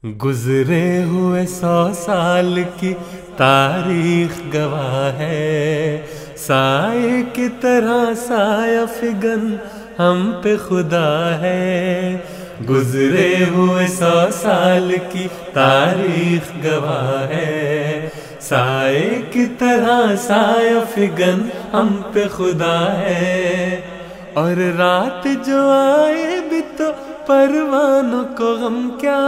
گزرے ہوئے 100 سال کی تاریخ گواہ ہے، سائے کی طرح سایہ فگن ہم پہ خدا ہے۔ گزرے ہوئے 100 سال کی تاریخ گواہ ہے، سائے کی طرح سایہ فگن ہم پہ خدا ہے۔ اور رات جو آئے بھی تو پروانوں کو غم کیا،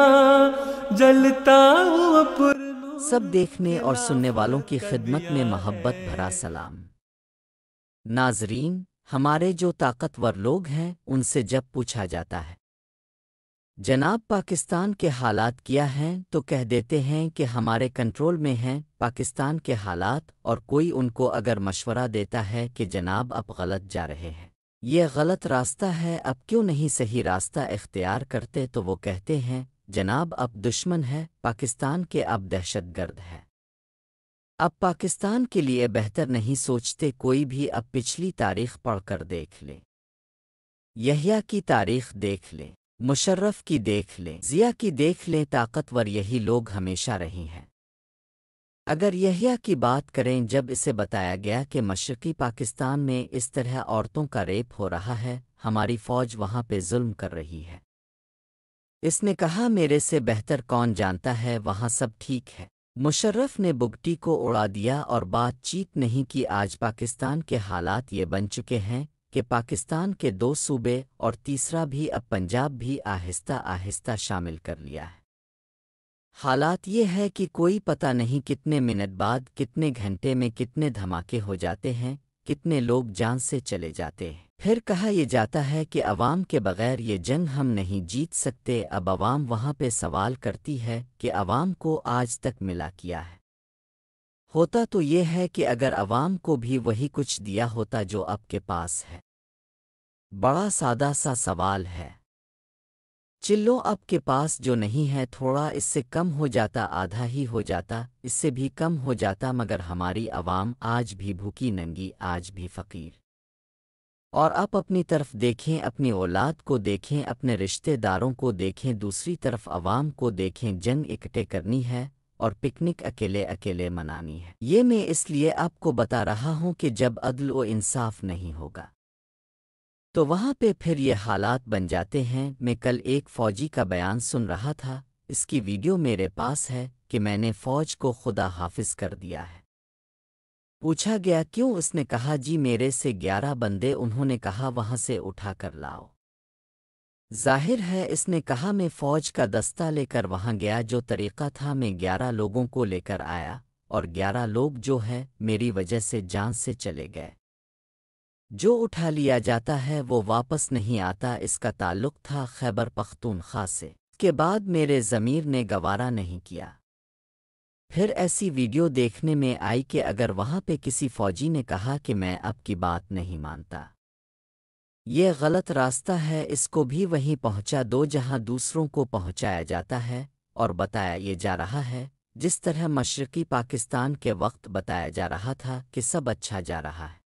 جلتا ہوا پرنور سب دیکھنے اور تیرا سننے والوں کی کر خدمت میں دیا محبت ہے۔ بھرا سلام۔ ناظرین، ہمارے جو طاقتور لوگ ہیں ان سے جب پوچھا جاتا ہے جناب پاکستان کے حالات کیا ہیں تو کہہ دیتے ہیں کہ ہمارے کنٹرول میں ہیں پاکستان کے حالات، اور کوئی ان کو اگر مشورہ دیتا ہے کہ جناب اب غلط جا رہے ہیں، یہ غلط راستہ ہے، اب کیوں نہیں صحیح راستہ اختیار کرتے، تو وہ کہتے ہیں جناب اب دشمن ہے پاکستان کے، اب دہشت گرد ہے، اب پاکستان کے لیے بہتر نہیں سوچتے کوئی بھی۔ اب پچھلی تاریخ پڑھ کر دیکھ لیں، یحییٰ کی تاریخ دیکھ لیں، مشرف کی دیکھ لیں، ضیاء کی دیکھ لیں، طاقتور یہی لوگ ہمیشہ رہی ہیں۔ اگر یحییٰ کی بات کریں، جب اسے بتایا گیا کہ مشرقی پاکستان میں اس طرح عورتوں کا ریپ ہو رہا ہے، ہماری فوج وہاں پہ ظلم کر رہی ہے، اس نے کہا میرے سے بہتر کون جانتا ہے، وہاں سب ٹھیک ہے۔ مشرف نے بگٹی کو اڑا دیا اور بات چیت نہیں کی۔ آج پاکستان کے حالات یہ بن چکے ہیں کہ پاکستان کے 2 صوبے اور تیسرا بھی، اب پنجاب بھی آہستہ آہستہ شامل کر لیا ہے۔ حالات یہ ہے کہ کوئی پتہ نہیں کتنے منٹ بعد، کتنے گھنٹے میں کتنے دھماکے ہو جاتے ہیں، کتنے لوگ جان سے چلے جاتے ہیں۔ پھر کہا یہ جاتا ہے کہ عوام کے بغیر یہ جنگ ہم نہیں جیت سکتے۔ اب عوام وہاں پہ سوال کرتی ہے کہ عوام کو آج تک ملا کیا ہے؟ ہوتا تو یہ ہے کہ اگر عوام کو بھی وہی کچھ دیا ہوتا جو آپ کے پاس ہے۔ بڑا سادہ سا سوال ہے، چلو آپ کے پاس جو نہیں ہے تھوڑا اس سے کم ہو جاتا، آدھا ہی ہو جاتا، اس سے بھی کم ہو جاتا، مگر ہماری عوام آج بھی بھوکی ننگی، آج بھی فقیر۔ اور آپ اپنی طرف دیکھیں، اپنی اولاد کو دیکھیں، اپنے رشتہ داروں کو دیکھیں، دوسری طرف عوام کو دیکھیں، جنگ اکٹھے کرنی ہے اور پکنک اکیلے اکیلے منانی ہے۔ یہ میں اس لیے آپ کو بتا رہا ہوں کہ جب عدل و انصاف نہیں ہوگا تو وہاں پہ پھر یہ حالات بن جاتے ہیں۔ میں کل ایک فوجی کا بیان سن رہا تھا، اس کی ویڈیو میرے پاس ہے، کہ میں نے فوج کو خدا حافظ کر دیا ہے۔ پوچھا گیا کیوں؟ اس نے کہا جی میرے سے 11 بندے، انہوں نے کہا وہاں سے اٹھا کر لاؤ۔ ظاہر ہے اس نے کہا میں فوج کا دستہ لے کر وہاں گیا، جو طریقہ تھا میں 11 لوگوں کو لے کر آیا، اور 11 لوگ جو ہے میری وجہ سے جان سے چلے گئے۔ جو اٹھا لیا جاتا ہے وہ واپس نہیں آتا۔ اس کا تعلق تھا خیبر پختونخوا سے۔ اس کے بعد میرے ضمیر نے گوارا نہیں کیا۔ پھر ایسی ویڈیو دیکھنے میں آئی کہ اگر وہاں پہ کسی فوجی نے کہا کہ میں آپ کی بات نہیں مانتا، یہ غلط راستہ ہے، اس کو بھی وہیں پہنچا دو جہاں دوسروں کو پہنچایا جاتا ہے، اور بتایا یہ جا رہا ہے جس طرح مشرقی پاکستان کے وقت بتایا جا رہا تھا کہ سب اچھا جا رہا ہے۔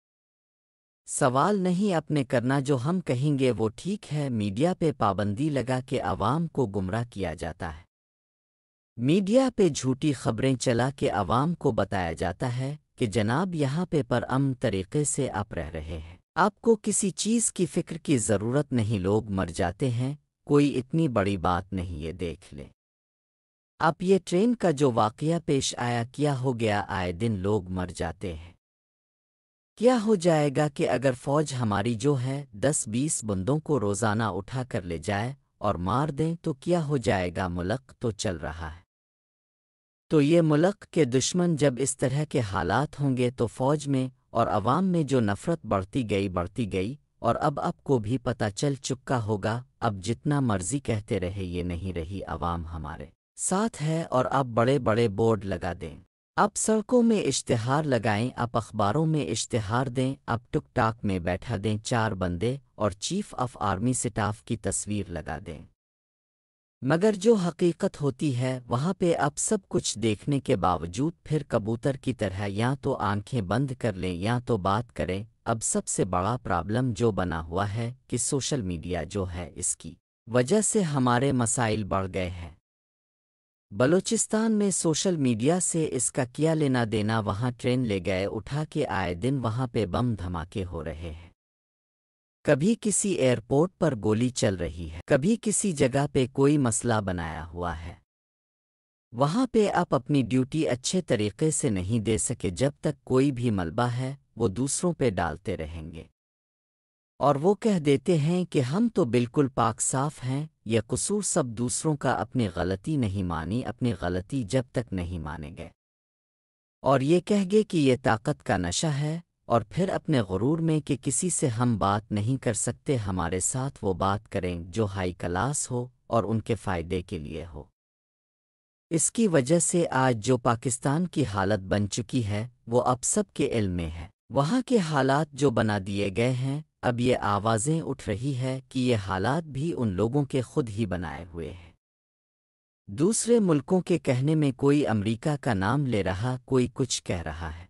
سوال نہیں اپنے کرنا، جو ہم کہیں گے وہ ٹھیک ہے۔ میڈیا پہ پابندی لگا کے عوام کو گمراہ کیا جاتا ہے، میڈیا پہ جھوٹی خبریں چلا کے عوام کو بتایا جاتا ہے کہ جناب یہاں پہ پرامن طریقے سے آپ رہ رہے ہیں، آپ کو کسی چیز کی فکر کی ضرورت نہیں، لوگ مر جاتے ہیں، کوئی اتنی بڑی بات نہیں، یہ دیکھ لیں۔ اب یہ ٹرین کا جو واقعہ پیش آیا، کیا ہو گیا؟ آئے دن لوگ مر جاتے ہیں۔ کیا ہو جائے گا کہ اگر فوج ہماری جو ہے 10-20 بندوں کو روزانہ اٹھا کر لے جائے اور مار دیں تو کیا ہو جائے گا؟ ملک تو چل رہا ہے، تو یہ ملک کے دشمن جب اس طرح کے حالات ہوں گے تو فوج میں اور عوام میں جو نفرت بڑھتی گئی، اور اب آپ کو بھی پتہ چل چکا ہوگا۔ اب جتنا مرضی کہتے رہے یہ نہیں رہی، عوام ہمارے ساتھ ہے، اور اب بڑے بڑے بورڈ لگا دیں، اب سڑکوں میں اشتہار لگائیں، اب اخباروں میں اشتہار دیں، اب ٹک ٹاک میں بیٹھا دیں 4 بندے اور چیف آف آرمی سٹاف کی تصویر لگا دیں، مگر جو حقیقت ہوتی ہے وہاں پہ اب سب کچھ دیکھنے کے باوجود پھر کبوتر کی طرح یا تو آنکھیں بند کر لیں یا تو بات کریں۔ اب سب سے بڑا پرابلم جو بنا ہوا ہے کہ سوشل میڈیا جو ہے، اس کی وجہ سے ہمارے مسائل بڑھ گئے ہیں۔ بلوچستان میں سوشل میڈیا سے اس کا کیا لینا دینا؟ وہاں ٹرین لے گئے اٹھا کے، آئے دن وہاں پہ بم دھماکے ہو رہے ہیں، کبھی کسی ایئرپورٹ پر گولی چل رہی ہے، کبھی کسی جگہ پہ کوئی مسئلہ بنایا ہوا ہے۔ وہاں پہ آپ اپنی ڈیوٹی اچھے طریقے سے نہیں دے سکے، جب تک کوئی بھی ملبہ ہے وہ دوسروں پہ ڈالتے رہیں گے، اور وہ کہہ دیتے ہیں کہ ہم تو بالکل پاک صاف ہیں، یہ قصور سب دوسروں کا، اپنی غلطی نہیں مانی، اپنی غلطی جب تک نہیں مانیں گے، اور یہ کہہ گے کہ یہ طاقت کا نشہ ہے، اور پھر اپنے غرور میں کہ کسی سے ہم بات نہیں کر سکتے، ہمارے ساتھ وہ بات کریں جو ہائی کلاس ہو اور ان کے فائدے کے لیے ہو۔ اس کی وجہ سے آج جو پاکستان کی حالت بن چکی ہے وہ اب سب کے علم میں ہے۔ وہاں کے حالات جو بنا دیے گئے ہیں، اب یہ آوازیں اٹھ رہی ہے کہ یہ حالات بھی ان لوگوں کے خود ہی بنائے ہوئے ہیں۔ دوسرے ملکوں کے کہنے میں کوئی امریکہ کا نام لے رہا، کوئی کچھ کہہ رہا ہے،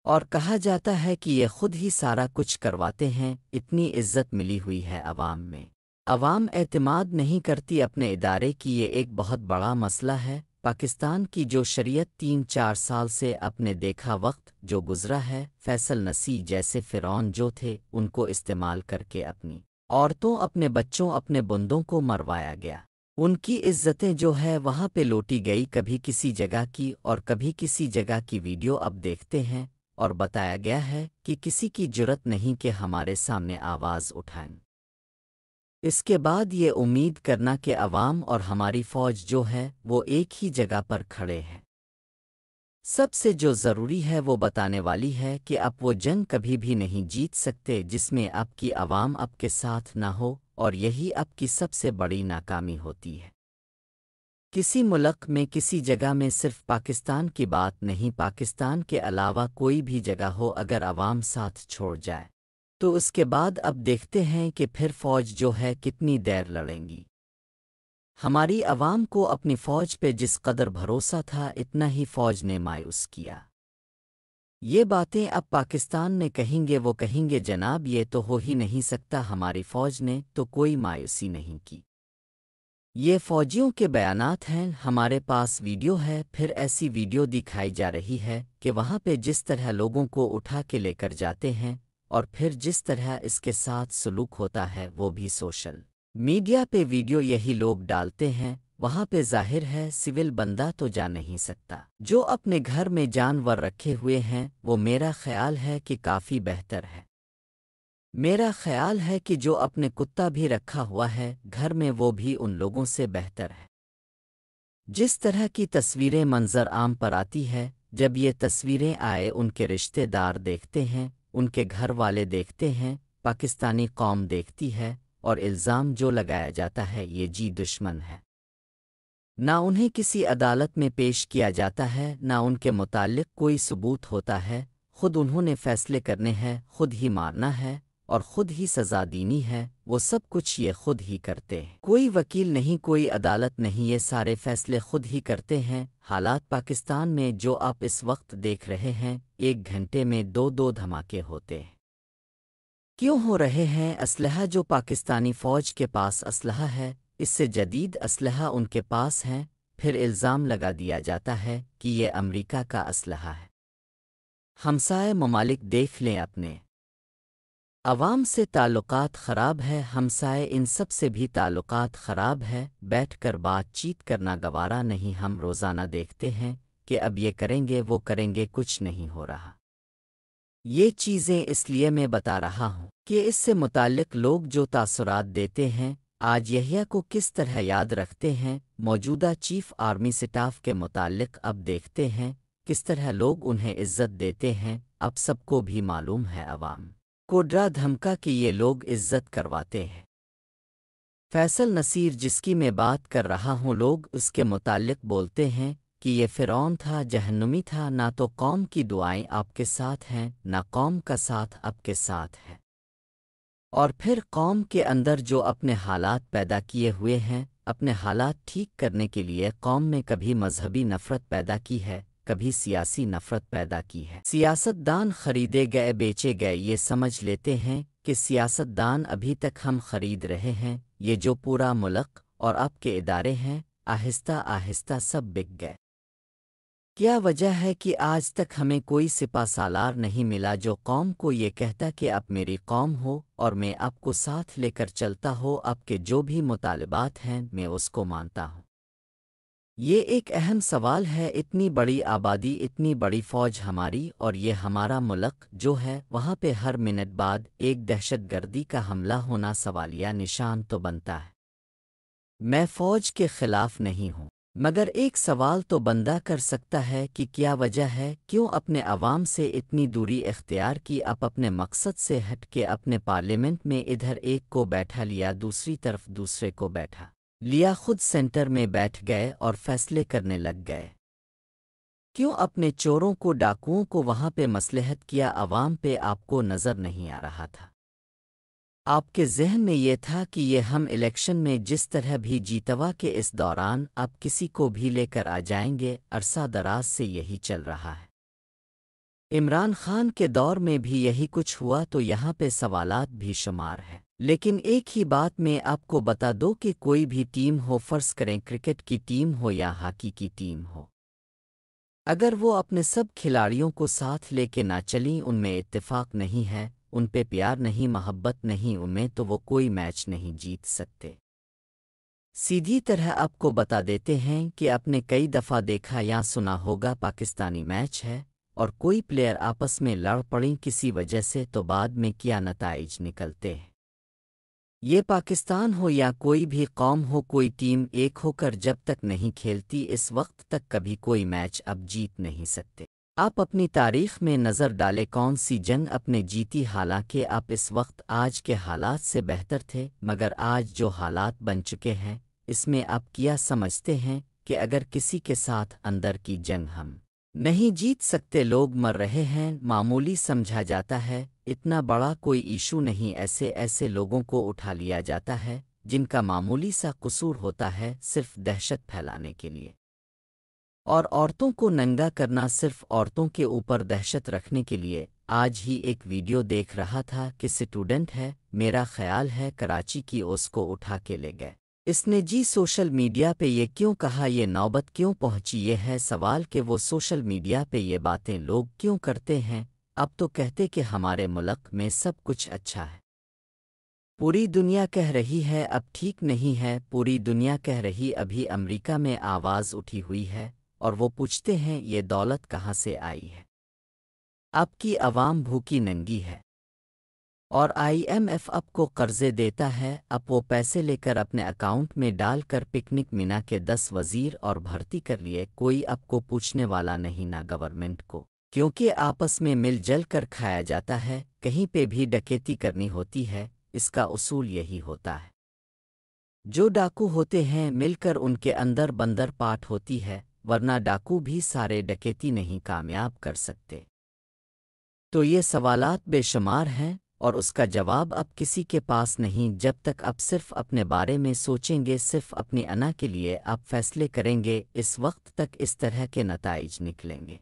اور کہا جاتا ہے کہ یہ خود ہی سارا کچھ کرواتے ہیں۔ اتنی عزت ملی ہوئی ہے عوام میں، عوام اعتماد نہیں کرتی اپنے ادارے کی، یہ ایک بہت بڑا مسئلہ ہے۔ پاکستان کی جو شریعت 3-4 سال سے اپنے دیکھا وقت جو گزرا ہے، فیصل نصیر جیسے فرعون جو تھے ان کو استعمال کر کے اپنی عورتوں، اپنے بچوں، اپنے بندوں کو مروایا گیا۔ ان کی عزتیں جو ہے وہاں پہ لوٹی گئی، کبھی کسی جگہ کی اور کبھی کسی جگہ کی ویڈیو اب دیکھتے ہیں، اور بتایا گیا ہے کہ کسی کی جرت نہیں کہ ہمارے سامنے آواز اٹھائیں۔ اس کے بعد یہ امید کرنا کہ عوام اور ہماری فوج جو ہے وہ ایک ہی جگہ پر کھڑے ہیں۔ سب سے جو ضروری ہے وہ بتانے والی ہے کہ اب وہ جنگ کبھی بھی نہیں جیت سکتے جس میں آپ کی عوام آپ کے ساتھ نہ ہو، اور یہی آپ کی سب سے بڑی ناکامی ہوتی ہے۔ کسی ملک میں کسی جگہ میں صرف پاکستان کی بات نہیں، پاکستان کے علاوہ کوئی بھی جگہ ہو، اگر عوام ساتھ چھوڑ جائے تو اس کے بعد اب دیکھتے ہیں کہ پھر فوج جو ہے کتنی دیر لڑیں گی۔ ہماری عوام کو اپنی فوج پہ جس قدر بھروسہ تھا اتنا ہی فوج نے مایوس کیا۔ یہ باتیں اب پاکستان میں کہیں گے، وہ کہیں گے جناب یہ تو ہو ہی نہیں سکتا، ہماری فوج نے تو کوئی مایوسی نہیں کی۔ یہ فوجیوں کے بیانات ہیں، ہمارے پاس ویڈیو ہے، پھر ایسی ویڈیو دکھائی جا رہی ہے کہ وہاں پہ جس طرح لوگوں کو اٹھا کے لے کر جاتے ہیں، اور پھر جس طرح اس کے ساتھ سلوک ہوتا ہے، وہ بھی سوشل میڈیا پہ ویڈیو یہی لوگ ڈالتے ہیں۔ وہاں پہ ظاہر ہے سول بندہ تو جا نہیں سکتا، جو اپنے گھر میں جانور رکھے ہوئے ہیں وہ میرا خیال ہے کہ کافی بہتر ہے۔ میرا خیال ہے کہ جو اپنے کتا بھی رکھا ہوا ہے گھر میں وہ بھی ان لوگوں سے بہتر ہے۔ جس طرح کی تصویریں منظر عام پر آتی ہے، جب یہ تصویریں آئے ان کے رشتہ دار دیکھتے ہیں، ان کے گھر والے دیکھتے ہیں، پاکستانی قوم دیکھتی ہے، اور الزام جو لگایا جاتا ہے یہ جی دشمن ہے۔ نہ انہیں کسی عدالت میں پیش کیا جاتا ہے، نہ ان کے متعلق کوئی ثبوت ہوتا ہے، خود انہوں نے فیصلے کرنے ہیں، خود ہی مارنا ہے اور خود ہی سزا دینی ہے، وہ سب کچھ یہ خود ہی کرتے ہیں۔ کوئی وکیل نہیں، کوئی عدالت نہیں، یہ سارے فیصلے خود ہی کرتے ہیں۔ حالات پاکستان میں جو آپ اس وقت دیکھ رہے ہیں، 1 گھنٹے میں 2 دھماکے ہوتے ہیں۔ کیوں ہو رہے ہیں؟ اسلحہ جو پاکستانی فوج کے پاس اسلحہ ہے، اس سے جدید اسلحہ ان کے پاس ہیں، پھر الزام لگا دیا جاتا ہے کہ یہ امریکہ کا اسلحہ ہے۔ ہمسائے ممالک دیکھ لیں، اپنے عوام سے تعلقات خراب ہے، ہمسائے ان سب سے بھی تعلقات خراب ہے، بیٹھ کر بات چیت کرنا گوارا نہیں۔ ہم روزانہ دیکھتے ہیں کہ اب یہ کریں گے وہ کریں گے، کچھ نہیں ہو رہا۔ یہ چیزیں اس لیے میں بتا رہا ہوں کہ اس سے متعلق لوگ جو تاثرات دیتے ہیں، آج یحییٰ کو کس طرح یاد رکھتے ہیں، موجودہ چیف آرمی سٹاف کے متعلق اب دیکھتے ہیں کس طرح لوگ انہیں عزت دیتے ہیں۔ اب سب کو بھی معلوم ہے، عوام کو ڈرا دھمکا کہ یہ لوگ عزت کرواتے ہیں۔ فیصل نصیر جس کی میں بات کر رہا ہوں، لوگ اس کے متعلق بولتے ہیں کہ یہ فرعون تھا، جہنمی تھا، نہ تو قوم کی دعائیں آپ کے ساتھ ہیں، نہ قوم کا ساتھ آپ کے ساتھ ہے، اور پھر قوم کے اندر جو اپنے حالات پیدا کیے ہوئے ہیں، اپنے حالات ٹھیک کرنے کے لیے قوم میں کبھی مذہبی نفرت پیدا کی ہے، کبھی سیاسی نفرت پیدا کی ہے۔ سیاست دان خریدے گئے، بیچے گئے، یہ سمجھ لیتے ہیں کہ سیاست دان ابھی تک ہم خرید رہے ہیں۔ یہ جو پورا ملک اور آپ کے ادارے ہیں، آہستہ آہستہ سب بک گئے۔ کیا وجہ ہے کہ آج تک ہمیں کوئی سپہ سالار نہیں ملا جو قوم کو یہ کہتا کہ اب میری قوم ہو اور میں آپ کو ساتھ لے کر چلتا ہو، اب کے جو بھی مطالبات ہیں میں اس کو مانتا ہوں؟ یہ ایک اہم سوال ہے۔ اتنی بڑی آبادی، اتنی بڑی فوج ہماری، اور یہ ہمارا ملک جو ہے، وہاں پہ ہر منٹ بعد ایک دہشت گردی کا حملہ ہونا سوالیہ نشان تو بنتا ہے۔ میں فوج کے خلاف نہیں ہوں، مگر ایک سوال تو بندہ کر سکتا ہے کہ کیا وجہ ہے، کیوں اپنے عوام سے اتنی دوری اختیار کی، اپنے مقصد سے ہٹ کے اپنے پارلیمنٹ میں ادھر ایک کو بیٹھا لیا، دوسری طرف دوسرے کو بیٹھا لیا، خود سینٹر میں بیٹھ گئے اور فیصلے کرنے لگ گئے؟ کیوں اپنے چوروں کو، ڈاکوؤں کو وہاں پہ مصلحت کیا؟ عوام پہ آپ کو نظر نہیں آ رہا تھا؟ آپ کے ذہن میں یہ تھا کہ یہ ہم الیکشن میں جس طرح بھی جیتوا کے اس دوران آپ کسی کو بھی لے کر آ جائیں گے؟ عرصہ دراز سے یہی چل رہا ہے۔ عمران خان کے دور میں بھی یہی کچھ ہوا، تو یہاں پہ سوالات بھی شمار ہیں۔ لیکن ایک ہی بات میں آپ کو بتا دو کہ کوئی بھی ٹیم ہو، فرض کریں کرکٹ کی ٹیم ہو یا ہاکی کی ٹیم ہو، اگر وہ اپنے سب کھلاڑیوں کو ساتھ لے کے نہ چلیں، ان میں اتفاق نہیں ہے، ان پہ پیار نہیں، محبت نہیں ان میں، تو وہ کوئی میچ نہیں جیت سکتے۔ سیدھی طرح آپ کو بتا دیتے ہیں کہ آپ نے کئی دفعہ دیکھا یا سنا ہوگا، پاکستانی میچ ہے اور کوئی پلیئر آپس میں لڑ پڑیں کسی وجہ سے، تو بعد میں کیا نتائج نکلتے ہیں؟ یہ پاکستان ہو یا کوئی بھی قوم ہو، کوئی ٹیم ایک ہو کر جب تک نہیں کھیلتی، اس وقت تک کبھی کوئی میچ اب جیت نہیں سکتے۔ آپ اپنی تاریخ میں نظر ڈالے، کون سی جنگ اپنے جیتی، حالانکہ آپ اس وقت آج کے حالات سے بہتر تھے، مگر آج جو حالات بن چکے ہیں اس میں آپ کیا سمجھتے ہیں کہ اگر کسی کے ساتھ اندر کی جنگ ہم نہیں جیت سکتے، لوگ مر رہے ہیں، معمولی سمجھا جاتا ہے، اتنا بڑا کوئی ایشو نہیں، ایسے لوگوں کو اٹھا لیا جاتا ہے جن کا معمولی سا قصور ہوتا ہے صرف دہشت پھیلانے کے لیے، اور عورتوں کو ننگا کرنا صرف عورتوں کے اوپر دہشت رکھنے کے لیے۔ آج ہی ایک ویڈیو دیکھ رہا تھا کہ اسٹوڈنٹ ہے، میرا خیال ہے کراچی کی، اس کو اٹھا کے لے گئے۔ اس نے سوشل میڈیا پہ یہ کیوں کہا، یہ نوبت کیوں پہنچی؟ یہ ہے سوال کہ وہ سوشل میڈیا پہ یہ باتیں لوگ کیوں کرتے ہیں؟ اب تو کہتے کہ ہمارے ملک میں سب کچھ اچھا ہے، پوری دنیا کہہ رہی ہے اب ٹھیک نہیں ہے، پوری دنیا کہہ رہی، ابھی امریکہ میں آواز اٹھی ہوئی ہے اور وہ پوچھتے ہیں یہ دولت کہاں سے آئی ہے؟ آپ کی عوام بھوکی ننگی ہے، اور IMF آپ کو قرضے دیتا ہے، اب وہ پیسے لے کر اپنے اکاؤنٹ میں ڈال کر پکنک مینا کے 10 وزیر اور بھرتی کر لیے، کوئی آپ کو پوچھنے والا نہیں، نہ گورنمنٹ کو، کیونکہ آپس میں مل جل کر کھایا جاتا ہے۔ کہیں پہ بھی ڈکیتی کرنی ہوتی ہے، اس کا اصول یہی ہوتا ہے، جو ڈاکو ہوتے ہیں مل کر ان کے اندر بندر پاٹ ہوتی ہے، ورنہ ڈاکو بھی سارے ڈکیتی نہیں کامیاب کر سکتے۔ تو یہ سوالات بے شمار ہیں اور اس کا جواب اب کسی کے پاس نہیں، جب تک آپ صرف اپنے بارے میں سوچیں گے، صرف اپنی انا کے لیے آپ فیصلے کریں گے، اس وقت تک اس طرح کے نتائج نکلیں گے۔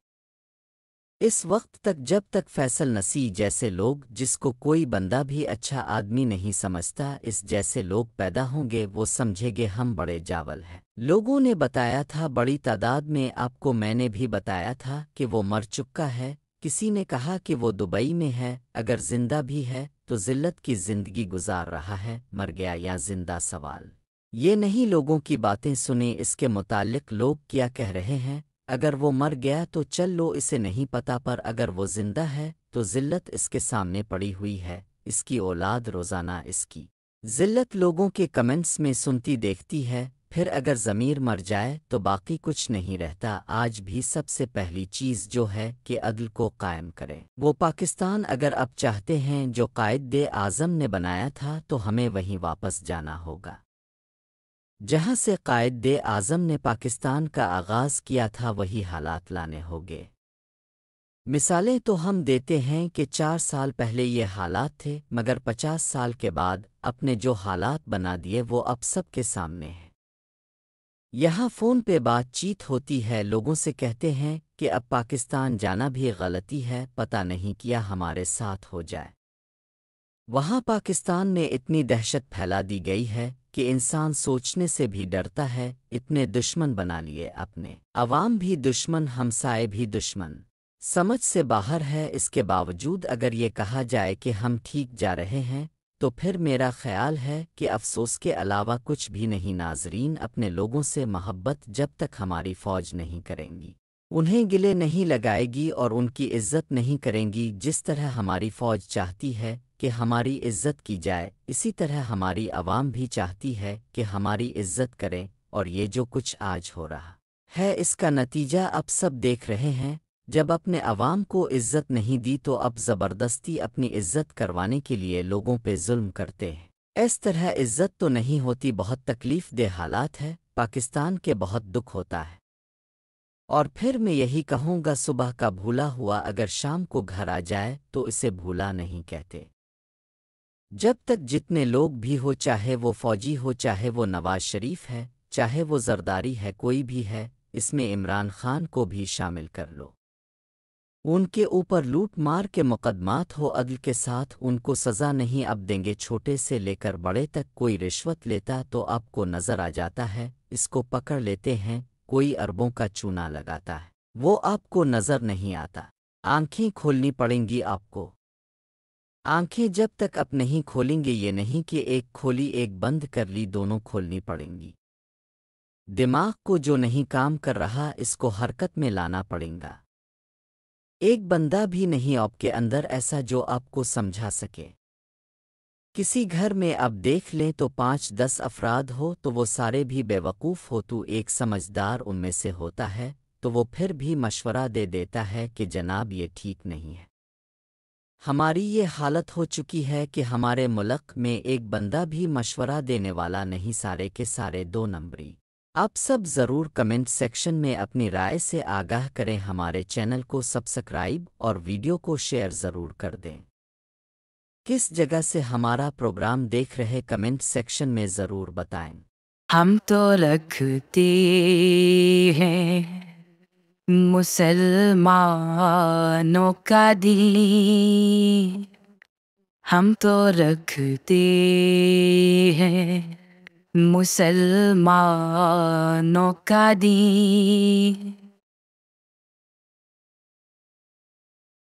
اس وقت تک جب تک فیصل نسی جیسے لوگ، جس کو کوئی بندہ بھی اچھا آدمی نہیں سمجھتا، اس جیسے لوگ پیدا ہوں گے، وہ سمجھے گے ہم بڑے جاول ہیں۔ لوگوں نے بتایا تھا بڑی تعداد میں، آپ کو میں نے بھی بتایا تھا کہ وہ مر چکا ہے، کسی نے کہا کہ وہ دبئی میں ہے، اگر زندہ بھی ہے تو ذلت کی زندگی گزار رہا ہے، مر گیا یا زندہ سوال یہ نہیں۔ لوگوں کی باتیں سنیں، اس کے متعلق لوگ کیا کہہ رہے ہیں۔ اگر وہ مر گیا تو چل لو، اسے نہیں پتا، پر اگر وہ زندہ ہے تو ذلت اس کے سامنے پڑی ہوئی ہے، اس کی اولاد روزانہ اس کی ذلت لوگوں کے کمنٹس میں سنتی دیکھتی ہے۔ پھر اگر ضمیر مر جائے تو باقی کچھ نہیں رہتا۔ آج بھی سب سے پہلی چیز جو ہے کہ عدل کو قائم کریں، وہ پاکستان اگر آپ چاہتے ہیں جو قائد اعظم نے بنایا تھا، تو ہمیں وہیں واپس جانا ہوگا جہاں سے قائد اعظم نے پاکستان کا آغاز کیا تھا، وہی حالات لانے ہوگے۔ مثالیں تو ہم دیتے ہیں کہ 4 سال پہلے یہ حالات تھے، مگر 50 سال کے بعد اپنے جو حالات بنا دیے وہ اب سب کے سامنے ہیں۔ یہاں فون پہ بات چیت ہوتی ہے، لوگوں سے کہتے ہیں کہ اب پاکستان جانا بھی غلطی ہے، پتہ نہیں کیا ہمارے ساتھ ہو جائے۔ وہاں پاکستان میں اتنی دہشت پھیلا دی گئی ہے کہ انسان سوچنے سے بھی ڈرتا ہے، اتنے دشمن بنا لیے اپنے، عوام بھی دشمن، ہمسائے بھی دشمن، سمجھ سے باہر ہے۔ اس کے باوجود اگر یہ کہا جائے کہ ہم ٹھیک جا رہے ہیں تو پھر میرا خیال ہے کہ افسوس کے علاوہ کچھ بھی نہیں۔ ناظرین، اپنے لوگوں سے محبت جب تک ہماری فوج نہیں کریں گی، انہیں گلے نہیں لگائے گی اور ان کی عزت نہیں کریں گی، جس طرح ہماری فوج چاہتی ہے کہ ہماری عزت کی جائے، اسی طرح ہماری عوام بھی چاہتی ہے کہ ہماری عزت کریں۔ اور یہ جو کچھ آج ہو رہا ہے، اس کا نتیجہ اب سب دیکھ رہے ہیں۔ جب اپنے عوام کو عزت نہیں دی تو اب زبردستی اپنی عزت کروانے کے لیے لوگوں پہ ظلم کرتے ہیں۔ اس طرح عزت تو نہیں ہوتی، بہت تکلیف دہ حالات ہے، پاکستان کے بہت دکھ ہوتا ہے۔ اور پھر میں یہی کہوں گا، صبح کا بھولا ہوا اگر شام کو گھر آ جائے تو اسے بھولا نہیں کہتے۔ جب تک جتنے لوگ بھی ہو، چاہے وہ فوجی ہو، چاہے وہ نواز شریف ہے، چاہے وہ زرداری ہے، کوئی بھی ہے، اس میں عمران خان کو بھی شامل کر لو، ان کے اوپر لوٹ مار کے مقدمات ہو عدل کے ساتھ، ان کو سزا نہیں اب دیں گے، چھوٹے سے لے کر بڑے تک۔ کوئی رشوت لیتا تو آپ کو نظر آ جاتا ہے، اس کو پکڑ لیتے ہیں، کوئی اربوں کا چونا لگاتا ہے، وہ آپ کو نظر نہیں آتا۔ آنکھیں کھولنی پڑیں گی آپ کو، آنکھیں جب تک آپ نہیں کھولیں گے، یہ نہیں کہ ایک کھولی ایک بند کر لی، دونوں کھولنی پڑیں گی۔ دماغ کو جو نہیں کام کر رہا، اس کو حرکت میں لانا پڑیں گا۔ ایک بندہ بھی نہیں آپ کے اندر ایسا جو آپ کو سمجھا سکے۔ کسی گھر میں آپ دیکھ لیں تو 5-10 افراد ہو تو وہ سارے بھی بے وقوف ہو، تو ایک سمجھدار ان میں سے ہوتا ہے تو وہ پھر بھی مشورہ دے دیتا ہے کہ جناب یہ ٹھیک نہیں ہے۔ ہماری یہ حالت ہو چکی ہے کہ ہمارے ملک میں ایک بندہ بھی مشورہ دینے والا نہیں، سارے کے سارے 2 نمبری۔ آپ سب ضرور کمنٹ سیکشن میں اپنی رائے سے آگاہ کریں، ہمارے چینل کو سبسکرائب اور ویڈیو کو شیئر ضرور کر دیں۔ کس جگہ سے ہمارا پروگرام دیکھ رہے کمنٹ سیکشن میں ضرور بتائیں۔ ہم تو رکھتے ہیں مسلمانوں کا دل، ہم تو رکھتے ہیں مسلمانوں کا دل،